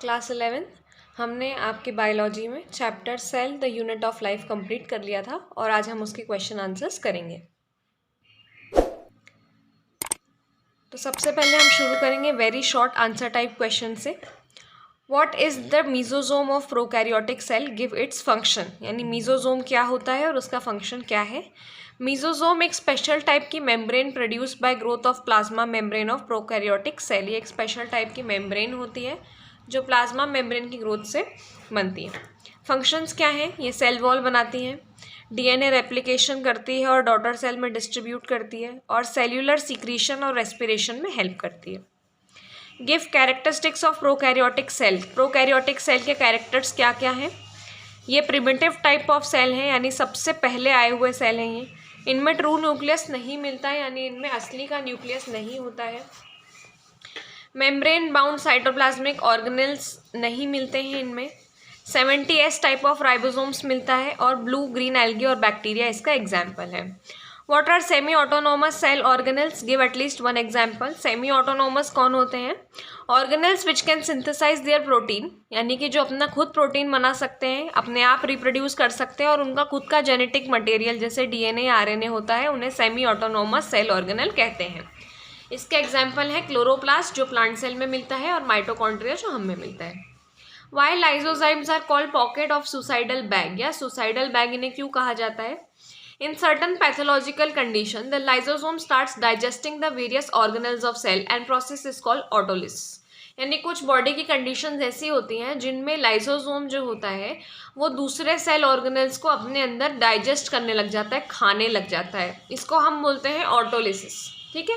Class 11 हमने आपके biology में chapter cell the unit of life complete कर लिया था और आज हम उसके क्वेश्चन आंसर्स करेंगे। तो सबसे पहले हम शुरू करेंगे very short answer type question से। What is the mesosome of prokaryotic cell, give its function. यानी मीजोजोम क्या होता है और उसका फंक्शन क्या है। मीजोजोम एक स्पेशल टाइप की membrane produce by growth of plasma membrane of prokaryotic cell. ये एक स्पेशल टाइप की मेम्ब्रेन होती है जो प्लाज्मा मेम्ब्रेन की ग्रोथ से बनती है। फंक्शंस क्या हैं? ये सेल वॉल बनाती हैं, डीएनए रेप्लिकेशन करती है और डॉटर सेल में डिस्ट्रीब्यूट करती है और सेल्यूलर सीक्रीशन और रेस्पिरेशन में हेल्प करती है। Give characteristics of prokaryotic cell. Prokaryotic cell के कैरेक्टर्स क्या क्या हैं? ये प्रिमिटिव टाइप ऑफ सेल हैं, यानी सबसे पहले आए हुए सेल हैं ये। इनमें ट्रू न्यूक्लियस नहीं मिलता है, यानी इनमें असली का न्यूक्लियस नहीं होता है। मेम्ब्रेन बाउंड साइटोप्लाज्मिक ऑर्गेनेल्स नहीं मिलते हैं इनमें। 70S टाइप ऑफ राइबोसोम्स मिलता है और ब्लू ग्रीन एल्गी और बैक्टीरिया इसका एग्जाम्पल है। What are semi autonomous cell organelles, give at least one example. Semi autonomous कौन होते हैं? Organelles which can synthesize their protein, यानी कि जो अपना खुद प्रोटीन बना सकते हैं, अपने आप रिप्रोड्यूस कर सकते हैं और उनका खुद का जेनेटिक मटेरियल जैसे डीएनए आरएनए होता है, उन्हें सेमी ऑटोनोमस सेल ऑर्गेनेल कहते हैं। इसके एग्जाम्पल है क्लोरोप्लास्ट जो प्लांट सेल में मिलता है और माइटोकॉन्ड्रिया जो हम में मिलता है। Why lysozymes are called pocket of suicidal bag, या सुसाइडल बैग इन्हें क्यों कहा जाता है? In certain pathological condition the lysosome starts digesting the various organelles of cell and process is called autolysis. यानी कुछ बॉडी की कंडीशंस ऐसी होती हैं जिनमें लाइसोसोम जो होता है वो दूसरे सेल ऑर्गेनल्स को अपने अंदर डाइजेस्ट करने लग जाता है, खाने लग जाता है। इसको हम बोलते हैं ऑटोलिसिस। ठीक है,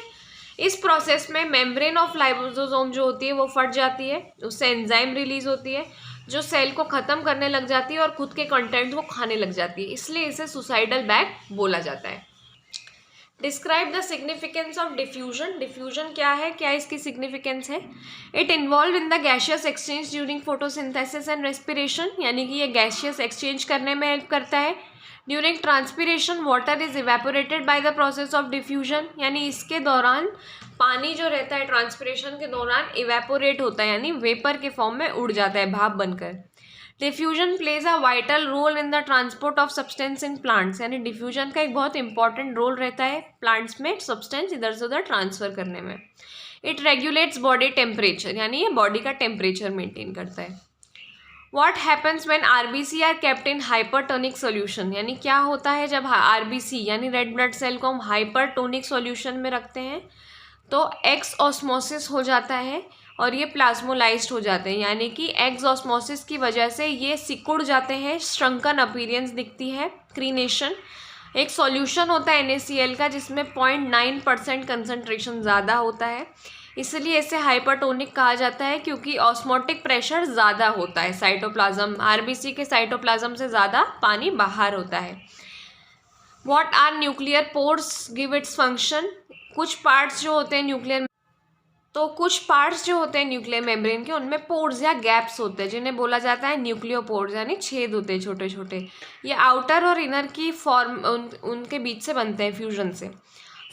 इस प्रोसेस में मेम्ब्रेन ऑफ लाइसोसोम जो होती है वो फट जाती है, उससे एंजाइम रिलीज होती है जो सेल को ख़त्म करने लग जाती है और खुद के कंटेंट को खाने लग जाती है, इसलिए इसे सुसाइडल बैग बोला जाता है। Describe the significance of diffusion. Diffusion क्या है, क्या इसकी सिग्निफिकेंस है? It involve in the gaseous exchange during photosynthesis and respiration, यानी कि ये गैशियस एक्सचेंज करने में हेल्प करता है। During transpiration water is evaporated by the process of diffusion, यानी इसके दौरान पानी जो रहता है ट्रांसपिरेशन के दौरान इवेपोरेट होता है, यानी वेपर के फॉर्म में उड़ जाता है भाप बनकर। Diffusion plays a vital role in the transport of substance in plants, यानी डिफ्यूजन का एक बहुत इंपॉर्टेंट रोल रहता है प्लांट्स में सब्सटेंस इधर से उधर ट्रांसफर करने में। इट रेगुलेट्स बॉडी टेम्परेचर, यानी ये बॉडी का टेम्परेचर मेंटेन करता है। What happens when RBC are kept in hypertonic solution, यानी क्या होता है जब RBC यानी रेड ब्लड सेल को हम हाइपरटोनिक सॉल्यूशन में रखते हैं तो एक्स ऑस्मोसिस हो जाता है और ये प्लाज्मोलाइज्ड हो जाते हैं, यानी कि एक्स ऑस्मोसिस की वजह से ये सिकुड़ जाते हैं, श्रंकन अपीयरेंस दिखती है, क्रीनेशन। एक सॉल्यूशन होता है NaCl का जिसमें 0.9% कंसनट्रेशन ज़्यादा होता है, इसलिए इसे हाइपरटोनिक कहा जाता है क्योंकि ऑस्मोटिक प्रेशर ज़्यादा होता है। साइटोप्लाज्म आरबीसी के साइटोप्लाज्म से ज़्यादा पानी बाहर होता है। What are nuclear pores, give its function. कुछ पार्ट्स जो होते हैं न्यूक्लियर मेम्ब्रेन के उनमें पोर्स या गैप्स होते हैं जिन्हें बोला जाता है न्यूक्लियोपोर्स, यानी छेद होते हैं छोटे छोटे। ये आउटर और इनर की फॉर्म उनके बीच से बनते हैं फ्यूजन से।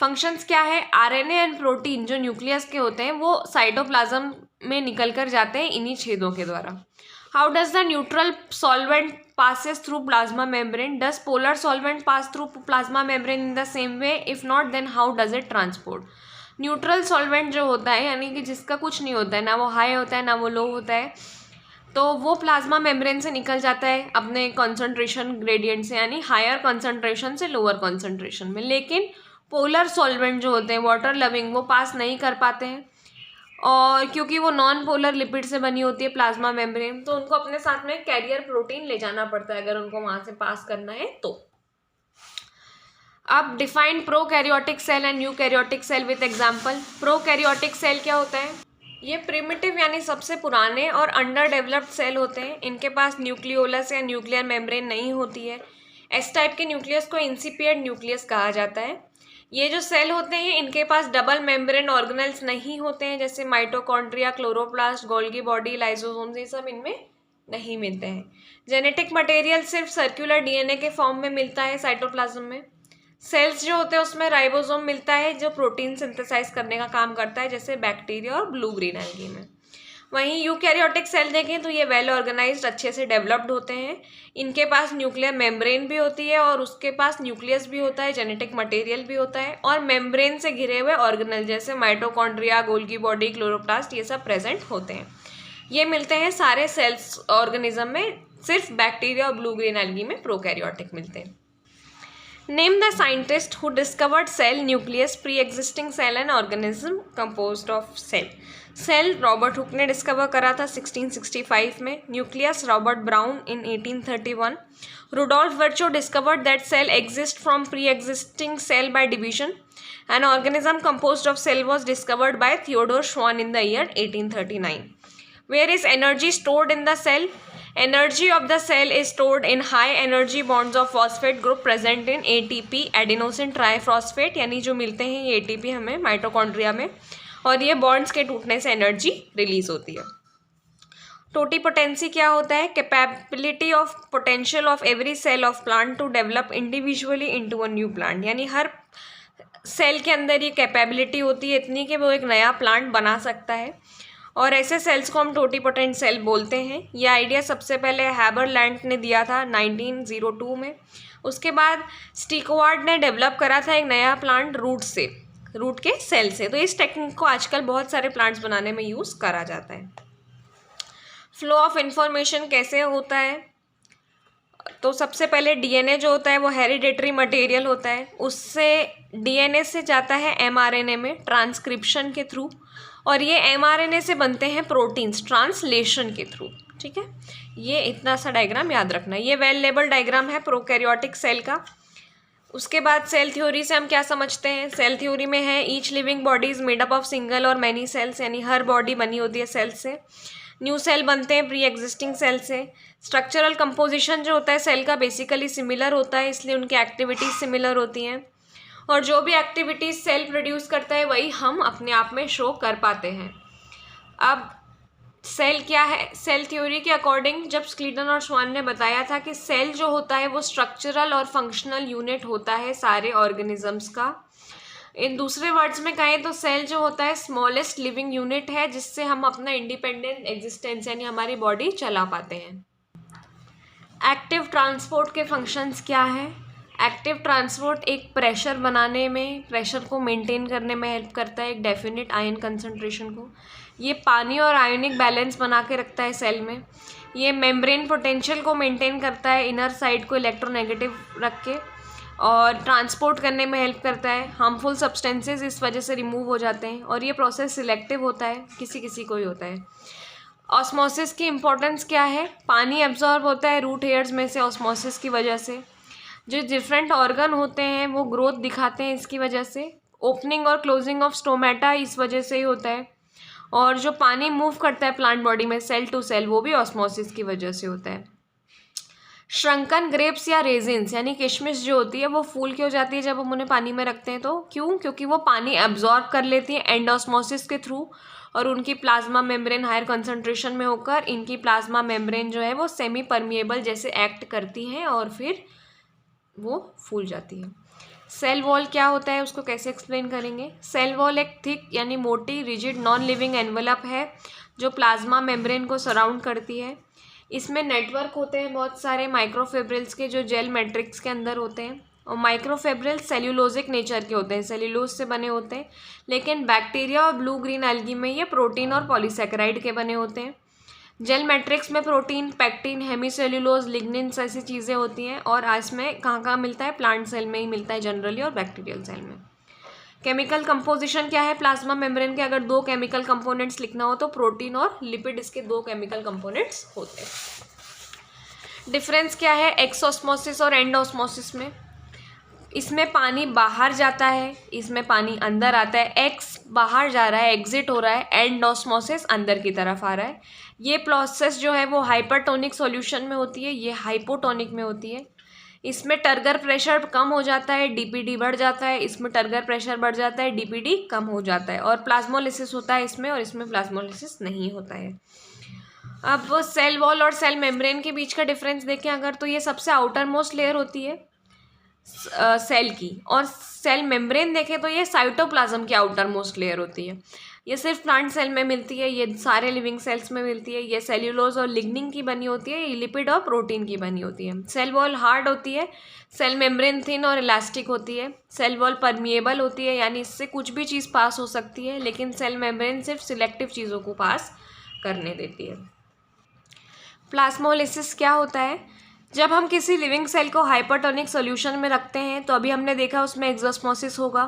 फंक्शंस क्या है? आरएनए एंड प्रोटीन जो न्यूक्लियस के होते हैं वो साइटोप्लाज्म में निकल कर जाते हैं इन्हीं छेदों के द्वारा। How does the neutral solvent passes through plasma membrane? Does polar solvent pass through plasma membrane in the same way? If not, then how does it transport? Neutral solvent जो होता है यानी कि जिसका कुछ नहीं होता है, ना वो हाई होता है ना वो लो होता है, तो वो प्लाज्मा मेम्ब्रेन से निकल जाता है अपने कॉन्सेंट्रेशन ग्रेडियंट से, यानी हायर कॉन्सेंट्रेशन से लोअर कॉन्सेंट्रेशन में। लेकिन पोलर सॉल्वेंट जो होते हैं वाटर लविंग वो पास नहीं कर पाते हैं, और क्योंकि वो नॉन पोलर लिपिड से बनी होती है प्लाज्मा मेम्ब्रेन, तो उनको अपने साथ में कैरियर प्रोटीन ले जाना पड़ता है अगर उनको वहाँ से पास करना है तो। अब define prokaryotic cell and eukaryotic cell with example. Prokaryotic cell क्या होता है? ये प्रिमिटिव यानी सबसे पुराने और अंडर डेवलप्ड सेल होते हैं। इनके पास न्यूक्लियोलस या न्यूक्लियर मेम्ब्रेन नहीं होती है। एस टाइप के न्यूक्लियस को इंसिपिएंट न्यूक्लियस कहा जाता है। ये जो सेल होते हैं इनके पास डबल मेम्ब्रेन ऑर्गेनेल्स नहीं होते हैं, जैसे mitochondria, chloroplast, Golgi body, lysosomes, ये सब इनमें नहीं मिलते हैं। जेनेटिक मटेरियल सिर्फ सर्कुलर डीएनए के फॉर्म में मिलता है साइटोप्लाज्म में। सेल्स जो होते हैं उसमें राइबोसोम मिलता है जो प्रोटीन सिंथेसाइज करने का काम करता है, जैसे बैक्टीरिया और ब्लू ग्रीन एल्गी में। वहीं यूकैरियोटिक सेल देखें तो ये वेल ऑर्गेनाइज्ड, अच्छे से डेवलप्ड होते हैं। इनके पास न्यूक्लियर मेम्ब्रेन भी होती है और उसके पास न्यूक्लियस भी होता है, जेनेटिक मटेरियल भी होता है, और मेम्ब्रेन से घिरे हुए ऑर्गेनल जैसे माइटोकॉन्ड्रिया, गोल्गी बॉडी, क्लोरोप्लास्ट, ये सब प्रेजेंट होते हैं। ये मिलते हैं सारे सेल्स ऑर्गेनिज्म में, सिर्फ बैक्टीरिया और ब्लू ग्रीन एल्गी में प्रोकैरियोटिक मिलते हैं। Name the scientist who discovered cell nucleus, pre-existing cell and organism composed of cell. Cell Robert Hooke ने डिस्कवर करा था 1665 में, nucleus Robert Brown in 1831. Rudolf Virchow discovered that cell exist from pre existing cell by division. An organism composed of cell was discovered by Theodor Schwann in the year 1839. Where is energy stored in the cell? Energy of the cell is stored in high energy bonds of phosphate group present in ATP, adenosine triphosphate, यानी जो मिलते हैं ये ATP हमें mitochondria में, और ये bonds के टूटने से एनर्जी रिलीज होती है। टोटीपोटेंसी क्या होता है? Capability of potential of every cell of plant to develop individually into a new plant, यानी हर सेल के अंदर ये कैपेबिलिटी होती है इतनी कि वो एक नया प्लांट बना सकता है, और ऐसे सेल्स को हम टोटीपोटेंट सेल बोलते हैं। ये आइडिया सबसे पहले हैबरलैंड ने दिया था 1902 में। उसके बाद स्टिकवार्ड ने डेवलप करा था एक नया प्लांट रूट के सेल से। तो इस टेक्निक को आजकल बहुत सारे प्लांट्स बनाने में यूज़ करा जाता है। फ्लो ऑफ इंफॉर्मेशन कैसे होता है? तो सबसे पहले डीएनए जो होता है वो हेरिडेटरी मटेरियल होता है, उससे डीएनए से जाता है एमआरएनए में ट्रांसक्रिप्शन के थ्रू, और ये एमआरएनए से बनते हैं प्रोटीन्स ट्रांसलेशन के थ्रू। ठीक है, ये इतना सा डायग्राम याद रखना। ये वेल लेबल डायग्राम है प्रोकैरियोटिक सेल का। उसके बाद सेल थ्योरी से हम क्या समझते हैं? सेल थ्योरी में है each living body is made up of single और मैनी सेल्स, यानी हर बॉडी बनी होती है सेल से। न्यू सेल बनते हैं प्री एग्जिस्टिंग सेल से। स्ट्रक्चरल कंपोजिशन जो होता है सेल का बेसिकली सिमिलर होता है, इसलिए उनकी एक्टिविटीज सिमिलर होती हैं, और जो भी एक्टिविटीज सेल प्रोड्यूस करता है वही हम अपने आप में शो कर पाते हैं। अब सेल क्या है? सेल थ्योरी के अकॉर्डिंग जब स्क्लीटन और श्वान ने बताया था कि सेल जो होता है वो स्ट्रक्चरल और फंक्शनल यूनिट होता है सारे ऑर्गेनिजम्स का। इन दूसरे वर्ड्स में कहें तो सेल जो होता है स्मॉलेस्ट लिविंग यूनिट है, जिससे हम अपना इंडिपेंडेंट एग्जिस्टेंस यानी हमारी बॉडी चला पाते हैं। एक्टिव ट्रांसपोर्ट के फंक्शंस क्या है? एक्टिव ट्रांसपोर्ट एक प्रेशर बनाने में, प्रेशर को मेंटेन करने में हेल्प करता है, एक डेफिनेट आयन कंसंट्रेशन को। ये पानी और आयोनिक बैलेंस बना के रखता है सेल में। ये मेम्ब्रेन पोटेंशियल को मेंटेन करता है, इनर साइड को इलेक्ट्रोनेगेटिव रख के, और ट्रांसपोर्ट करने में हेल्प करता है। हार्मफुल सब्सटेंसेस इस वजह से रिमूव हो जाते हैं, और ये प्रोसेस सिलेक्टिव होता है, किसी किसी को ही होता है। ऑस्मोसिस की इम्पोर्टेंस क्या है? पानी एब्जॉर्ब होता है रूट हेयर्स में से ऑस्मोसिस की वजह से। जो डिफरेंट ऑर्गन होते हैं वो ग्रोथ दिखाते हैं इसकी वजह से। ओपनिंग और क्लोजिंग ऑफ स्टोमेटा इस वजह से ही होता है, और जो पानी मूव करता है प्लांट बॉडी में सेल टू सेल वो भी ऑस्मोसिस की वजह से होता है। श्रंकन ग्रेप्स या रेजिन्स यानी किशमिश जो होती है वो फूल क्यों जाती है जब हम उन्हें पानी में रखते हैं? तो क्यों? क्योंकि वो पानी एब्जॉर्ब कर लेती हैं एंडोस्मोसिस के थ्रू, और उनकी प्लाज्मा मेम्ब्रेन हायर कंसंट्रेशन में होकर इनकी प्लाज्मा मेम्ब्रेन जो है वो सेमी परमिएबल जैसे एक्ट करती हैं और फिर वो फूल जाती है। सेल वॉल क्या होता है उसको कैसे एक्सप्लेन करेंगे? सेल वॉल एक थिक यानी मोटी रिजिड नॉन लिविंग एनवलप है जो प्लाज्मा मेम्ब्रेन को सराउंड करती है। इसमें नेटवर्क होते हैं बहुत सारे माइक्रोफिब्रिल्स के जो जेल मैट्रिक्स के अंदर होते हैं, और माइक्रोफिब्रिल्स सेल्यूलोजिक नेचर के होते हैं, सेल्यूलोज से बने होते हैं, लेकिन बैक्टीरिया और ब्लू ग्रीन एल्गी में ये प्रोटीन और पॉलीसेकेराइड के बने होते हैं। जेल मैट्रिक्स में प्रोटीन, पैक्टिन, हेमीसेल्यूलोज, लिग्निन्स ऐसी चीज़ें होती हैं, और इसमें कहाँ मिलता है? प्लांट सेल में ही मिलता है जनरली, और बैक्टीरियल सेल में। केमिकल कंपोजिशन क्या है प्लाज्मा मेम्ब्रेन के? अगर दो केमिकल कंपोनेंट्स लिखना हो तो प्रोटीन और लिपिड इसके दो केमिकल कंपोनेंट्स होते हैं। डिफरेंस क्या है एक्सोस्मोसिस और एंडोस्मोसिस में? इसमें पानी बाहर जाता है, इसमें पानी अंदर आता है। एक्स बाहर जा रहा है, एग्जिट हो रहा है, एंडोस्मोसिस अंदर की तरफ आ रहा है। ये प्रोसेस जो है वो हाइपरटोनिक सॉल्यूशन में होती है, ये हाइपोटोनिक में होती है। इसमें टर्गर प्रेशर कम हो जाता है, डीपीडी बढ़ जाता है, इसमें टर्गर प्रेशर बढ़ जाता है, डीपीडी कम हो जाता है, और प्लाज्मोलिसिस होता है इसमें, और इसमें प्लाज्मोलिसिस नहीं होता है। अब सेल वॉल और सेल मेम्ब्रेन के बीच का डिफरेंस देखें अगर, तो ये सबसे आउटर मोस्ट लेयर होती है सेल की, और सेल मेम्ब्रेन देखें तो ये साइटोप्लाज्म की आउटर मोस्ट लेयर होती है। ये सिर्फ प्लांट सेल में मिलती है, ये सारे लिविंग सेल्स में मिलती है। ये सेल्यूलोज और लिग्निन की बनी होती है, ये लिपिड और प्रोटीन की बनी होती है। सेल वॉल हार्ड होती है, सेल मेम्ब्रेन थिन और इलास्टिक होती है। सेल वॉल परमिएबल होती है, यानी इससे कुछ भी चीज़ पास हो सकती है, लेकिन सेल मेम्ब्रेन सिर्फ सिलेक्टिव चीज़ों को पास करने देती है। प्लाज्मोलिसिस क्या होता है? जब हम किसी लिविंग सेल को हाइपरटोनिक सॉल्यूशन में रखते हैं तो अभी हमने देखा उसमें एक्सोस्मोसिस होगा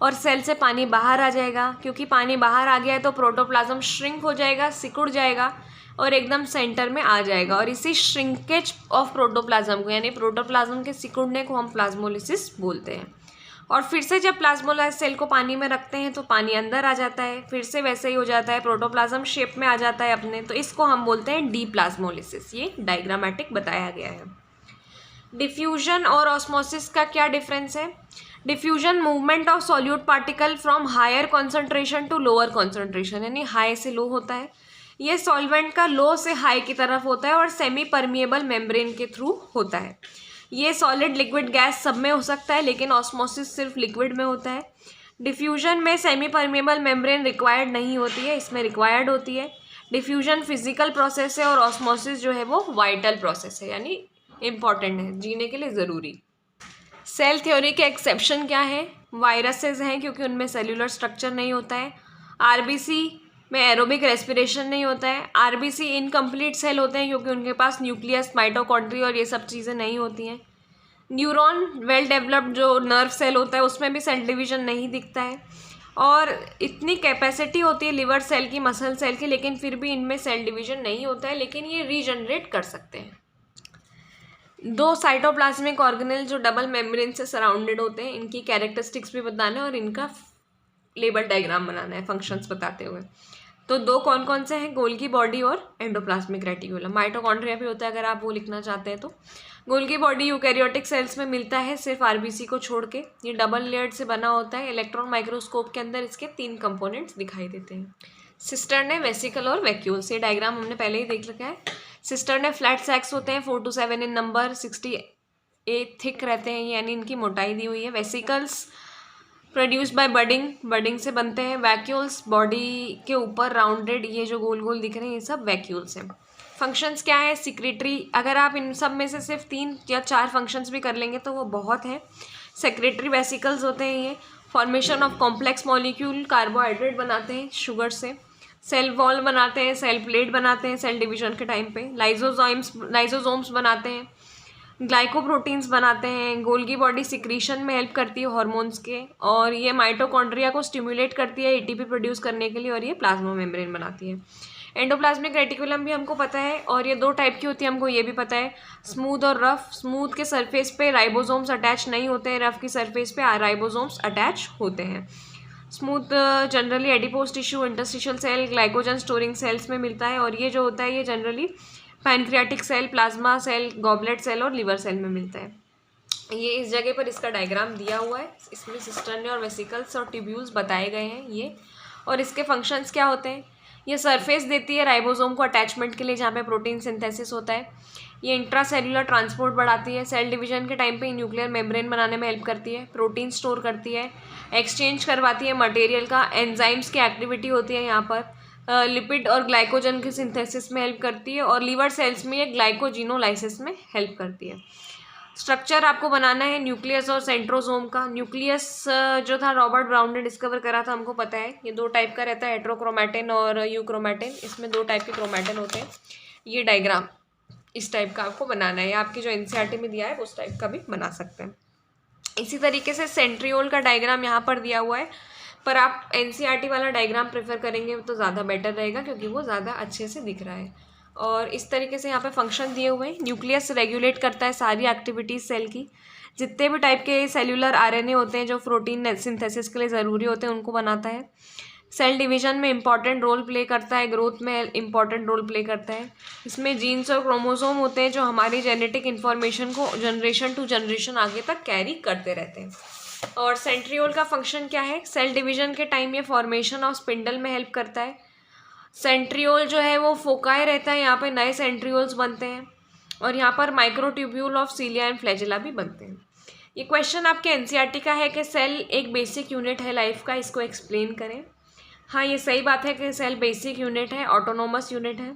और सेल से पानी बाहर आ जाएगा। क्योंकि पानी बाहर आ गया है तो प्रोटोप्लाज्म श्रिंक हो जाएगा, सिकुड़ जाएगा और एकदम सेंटर में आ जाएगा। और इसी श्रिंकेज ऑफ प्रोटोप्लाज्म को, यानी प्रोटोप्लाज्म के सिकुड़ने को हम प्लाज्मोलिसिस बोलते हैं। और फिर से जब प्लाज्मोलाइज सेल को पानी में रखते हैं तो पानी अंदर आ जाता है, फिर से वैसे ही हो जाता है, प्रोटोप्लाज्म शेप में आ जाता है अपने, तो इसको हम बोलते हैं डीप्लाज्मोलिसिस। ये डायग्रामेटिक बताया गया है। डिफ्यूजन और ऑस्मोसिस का क्या डिफरेंस है? Diffusion movement of solute particle from higher concentration to lower concentration, यानी हाई से लो होता है। ये सॉल्वेंट का लो से हाई की तरफ होता है और सेमी परमिएबल मेम्ब्रेन के थ्रू होता है। ये सॉलिड, लिक्विड, गैस सब में हो सकता है, लेकिन ऑस्मोसिस सिर्फ लिक्विड में होता है। डिफ्यूजन में सेमी परमिएबल मेम्ब्रेन रिक्वायर्ड नहीं होती है, इसमें रिक्वायर्ड होती है। डिफ्यूजन फिजिकल प्रोसेस है और ऑस्मोसिस जो है वो वाइटल प्रोसेस है, यानी इम्पॉर्टेंट है, जीने के लिए ज़रूरी। सेल थ्योरी के एक्सेप्शन क्या है? वायरसेस हैं, क्योंकि उनमें सेल्यूलर स्ट्रक्चर नहीं होता है। आरबीसी में एरोबिक रेस्पिरेशन नहीं होता है। आरबीसी इनकम्प्लीट सेल होते हैं क्योंकि उनके पास न्यूक्लियस, माइटोकॉन्ड्रिया और ये सब चीज़ें नहीं होती हैं। न्यूरॉन, वेल डेवलप्ड जो नर्व सेल होता है उसमें भी सेल डिवीजन नहीं दिखता है। और इतनी कैपेसिटी होती है लिवर सेल की, मसल सेल की, लेकिन फिर भी इनमें सेल डिवीजन नहीं होता है, लेकिन ये रीजनरेट कर सकते हैं। दो साइटोप्लाज्मिक ऑर्गेनेल जो डबल मेम्ब्रेन से सराउंडेड होते हैं, इनकी कैरेक्टरिस्टिक्स भी बताना है और इनका लेबल डायग्राम बनाना है फंक्शंस बताते हुए। तो दो कौन कौन से हैं? गोल्गी बॉडी और एंडोप्लाज्मिक रेटिकुलम। माइटोकॉन्ड्रिया भी होता है अगर आप वो लिखना चाहते हैं तो। गोल्गी बॉडी यूकैरियोटिक सेल्स में मिलता है, सिर्फ आरबीसी को छोड़ के। ये डबल लेयर्ड से बना होता है। इलेक्ट्रॉन माइक्रोस्कोप के अंदर इसके 3 कंपोनेंट्स दिखाई देते हैं। सिस्टर्न है, वेसिकल और वैक्यूल्स। ये डायग्राम हमने पहले ही देख रखा है। सिस्टर्न है, फ्लैट सैक्स होते हैं, 4 to 7 इन नंबर, 68 थिक रहते हैं, यानी इनकी मोटाई दी हुई है। Vesicles produce by budding, budding से बनते हैं। वैक्यूल्स बॉडी के ऊपर राउंडेड, ये जो गोल गोल दिख रहे हैं ये सब वैक्यूल्स हैं। फंक्शंस क्या है? सिक्रेटरी, अगर आप इन सब में से सिर्फ 3 या 4 फंक्शंस भी कर लेंगे तो वो बहुत है। सेक्रेटरी वेसिकल्स होते हैं ये। Formation of complex molecule, carbohydrate बनाते हैं शुगर से। सेल वॉल बनाते हैं, सेल प्लेट बनाते हैं सेल डिवीजन के टाइम पे। लाइजोसोम्स बनाते हैं, ग्लाइकोप्रोटीन्स बनाते हैं। गोल्गी बॉडी सिक्रीशन में हेल्प करती है हार्मोन्स के, और ये माइटोकॉन्ड्रिया को स्टिमुलेट करती है एटीपी प्रोड्यूस करने के लिए, और ये प्लाज्मा मेम्ब्रेन बनाती है। एंडोप्लाज्मिक रेटिकुलम भी हमको पता है, और ये 2 टाइप की होती है, हमको ये भी पता है, स्मूथ और रफ। स्मूथ के सरफेस पे राइबोसोम्स अटैच नहीं होते हैं, रफ की सरफेस पे राइबोसोम्स अटैच होते हैं। Smooth generally adipose tissue, interstitial cell, glycogen storing cells में मिलता है, और ये जो होता है ये generally pancreatic cell, plasma cell, goblet cell और लिवर सेल में मिलता है। ये इस जगह पर इसका डायग्राम दिया हुआ है, इसमें सिस्टर्न और वेसिकल्स और ट्यूब्यूल्स बताए गए हैं ये। और इसके फंक्शंस क्या होते हैं? ये सरफेस देती है राइबोसोम को अटैचमेंट के लिए, जहाँ पे प्रोटीन सिंथेसिस होता है। ये इंट्रासेल्युलर ट्रांसपोर्ट बढ़ाती है। सेल डिवीजन के टाइम पे न्यूक्लियर मेम्ब्रेन बनाने में हेल्प करती है। प्रोटीन स्टोर करती है, एक्सचेंज करवाती है मटेरियल का। एंजाइम्स की एक्टिविटी होती है यहाँ पर। लिपिड और ग्लाइकोजन के सिंथेसिस में हेल्प करती है, और लीवर सेल्स में ये ग्लाइकोजिनोलाइसिस में हेल्प करती है। स्ट्रक्चर आपको बनाना है न्यूक्लियस और सेंट्रोसोम का। न्यूक्लियस जो था रॉबर्ट ब्राउन ने डिस्कवर करा था, हमको पता है। ये 2 टाइप का रहता है, हेट्रोक्रोमैटिन और यूक्रोमैटिन। इसमें 2 टाइप के क्रोमैटिन होते हैं। ये डायग्राम इस टाइप का आपको बनाना है, या आपकी जो एनसीईआरटी में दिया है उस टाइप का भी बना सकते हैं। इसी तरीके से सेंट्रियोल का डायग्राम यहाँ पर दिया हुआ है, पर आप एनसीईआरटी वाला डायग्राम प्रेफर करेंगे तो ज़्यादा बेटर रहेगा, क्योंकि वो ज़्यादा अच्छे से दिख रहा है। और इस तरीके से यहाँ पे फंक्शन दिए हुए हैं। न्यूक्लियस रेगुलेट करता है सारी एक्टिविटीज़ सेल की। जितने भी टाइप के सेल्यूलर आरएनए होते हैं जो प्रोटीन सिंथेसिस के लिए ज़रूरी होते हैं, उनको बनाता है। सेल डिवीजन में इंपॉर्टेंट रोल प्ले करता है, ग्रोथ में इंपॉर्टेंट रोल प्ले करता है। इसमें जीन्स और क्रोमोसोम होते हैं जो हमारी जेनेटिक इन्फॉर्मेशन को जनरेशन टू जनरेशन आगे तक कैरी करते रहते हैं। और सेंट्रियोल का फंक्शन क्या है? सेल डिवीजन के टाइम ये फॉर्मेशन ऑफ स्पिंडल में हेल्प करता है। सेंट्रियोल जो है वो फोकाई रहता है, यहाँ पे नए सेंट्रियोल्स बनते हैं, और यहाँ पर microtubule of cilia and flagella भी बनते हैं। ये क्वेश्चन आपके एनसीईआरटी का है कि सेल एक बेसिक यूनिट है लाइफ का, इसको एक्सप्लेन करें। हाँ, ये सही बात है कि सेल बेसिक यूनिट है, ऑटोनोमस यूनिट है।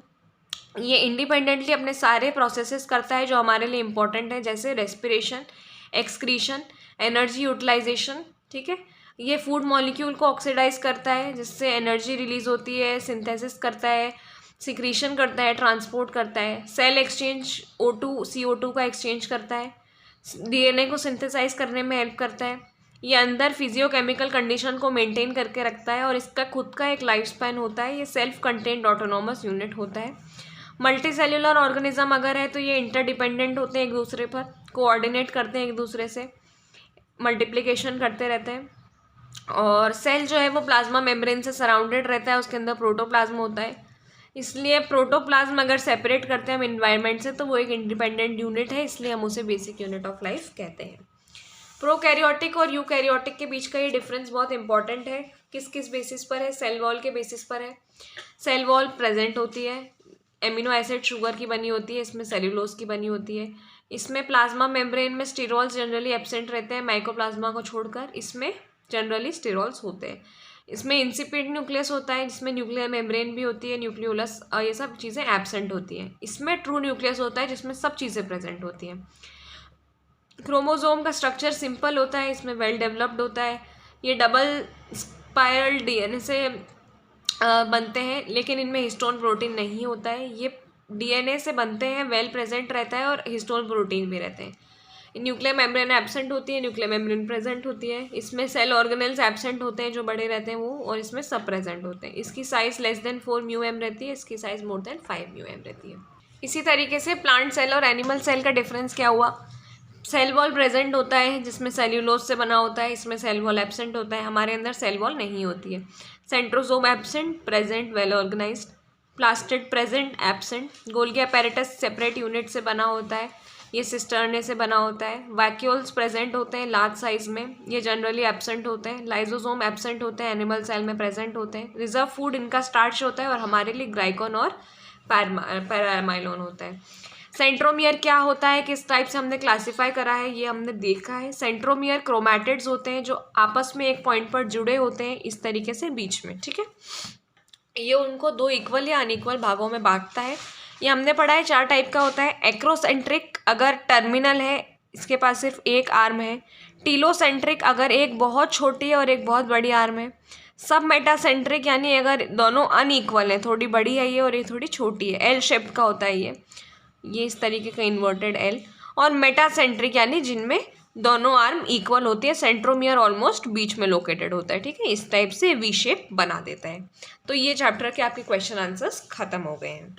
ये इंडिपेंडेंटली अपने सारे प्रोसेसेस करता है जो हमारे लिए इम्पोर्टेंट है, जैसे रेस्पिरेशन, एक्सक्रीशन, एनर्जी यूटिलाइजेशन, ठीक है। ये फूड मॉलिक्यूल को ऑक्सीडाइज करता है जिससे एनर्जी रिलीज होती है, सिंथेसिस करता है, सिक्रीशन करता है, ट्रांसपोर्ट करता है, सेल एक्सचेंज O2 CO2 का एक्सचेंज करता है, डीएनए को सिंथेसाइज करने में हेल्प करता है। ये अंदर फिजियोकेमिकल कंडीशन को मेंटेन करके रखता है और इसका खुद का एक लाइफ स्पैन होता है। ये सेल्फ कंटेन्ड ऑटोनोमस यूनिट होता है। मल्टी सेल्यूलर ऑर्गेनिज्म अगर है तो ये इंटरडिपेंडेंट होते हैं एक दूसरे पर, कोऑर्डिनेट करते हैं एक दूसरे से, मल्टीप्लिकेशन करते रहते हैं। और सेल जो है वो प्लाज्मा मेम्ब्रेन से सराउंडेड रहता है, उसके अंदर प्रोटोप्लाज्म होता है। इसलिए प्रोटोप्लाज्म अगर सेपरेट करते हैं हम इन्वायरमेंट से तो वो एक इंडिपेंडेंट यूनिट है, इसलिए हम उसे बेसिक यूनिट ऑफ लाइफ कहते हैं। प्रोकैरियोटिक और यूकैरियोटिक के बीच का ये डिफरेंस बहुत इंपॉर्टेंट है। किस किस बेसिस पर है? सेल वॉल के बेसिस पर है। सेल वॉल प्रेजेंट होती है, एमिनो एसिड शुगर की बनी होती है, इसमें सेल्यूलोज की बनी होती है। इसमें प्लाज्मा मेम्ब्रेन में स्टीरोल्स जनरली एब्सेंट रहते हैं, माइकोप्लाज्मा को छोड़कर इसमें जनरली स्टीरोल्स होते हैं। इसमें इंसिपिड न्यूक्लियस होता है जिसमें न्यूक्लियर मेम्ब्रेन भी होती है, न्यूक्लियोलस, ये सब चीज़ें एब्सेंट होती हैं। इसमें ट्रू न्यूक्लियस होता है जिसमें सब चीज़ें प्रेजेंट होती हैं। क्रोमोसोम का स्ट्रक्चर सिंपल होता है, इसमें वेल डेवलप्ड होता है। ये डबल स्पाइरल डीएनए से बनते हैं, लेकिन इनमें हिस्टोन प्रोटीन नहीं होता है। ये डीएनए से बनते हैं, वेल प्रेजेंट रहता है और हिस्टोन प्रोटीन भी रहते हैं। न्यूक्लियर मेम्ब्रेन एब्सेंट होती है, न्यूक्लियर मेम्ब्रेन प्रेजेंट होती है। इसमें सेल ऑर्गेनेल्स एब्सेंट होते हैं जो बड़े रहते हैं वो, और इसमें सब प्रेजेंट होते हैं। इसकी साइज़ लेस देन 4 μm रहती है, इसकी साइज़ मोर देन 5 μm रहती है। इसी तरीके से प्लांट सेल और एनिमल सेल का डिफरेंस क्या हुआ? सेल वॉल प्रेजेंट होता है जिसमें सेल्यूलोज से बना होता है, इसमें सेल वॉल एब्सेंट होता है, हमारे अंदर सेल वॉल नहीं होती है। Centrosome absent, present, well organised. Plastid present, absent. Golgi apparatus separate unit से बना होता है, ये सिस्टर्ने से बना होता है। वैक्यूल्स प्रेजेंट होते हैं लार्ज साइज में, ये जनरली एब्सेंट होते हैं। लाइजोसोम एब्सेंट होते हैं, एनिमल सेल में प्रेजेंट होते हैं। रिजर्व फूड इनका स्टार्च होता है और हमारे लिए ग्लाइकोन और पैरामाइलोन होता है। सेंट्रोमियर क्या होता है, किस टाइप से हमने क्लासीफाई करा है, ये हमने देखा है। सेंट्रोमियर क्रोमैटिड्स होते हैं जो आपस में एक पॉइंट पर जुड़े होते हैं इस तरीके से बीच में, ठीक है। ये उनको 2 इक्वल या अनइक्वल भागों में बांटता है। ये हमने पढ़ा है 4 टाइप का होता है। एक्रोसेंट्रिक अगर टर्मिनल है, इसके पास सिर्फ एक आर्म है। टीलोसेंट्रिक अगर एक बहुत छोटी है और एक बहुत बड़ी आर्म है। सब मेटासेंट्रिक यानी अगर दोनों अनइक्वल है, थोड़ी बड़ी है ये और ये थोड़ी छोटी है, एल शेप्ड का होता है ये इस तरीके का इन्वर्टेड एल। और मेटासेंट्रिक यानी जिनमें दोनों आर्म इक्वल होती है, सेंट्रोमियर ऑलमोस्ट बीच में लोकेटेड होता है, ठीक है। इस टाइप से वी शेप बना देता है। तो ये चैप्टर के आपके क्वेश्चन आंसर्स खत्म हो गए हैं।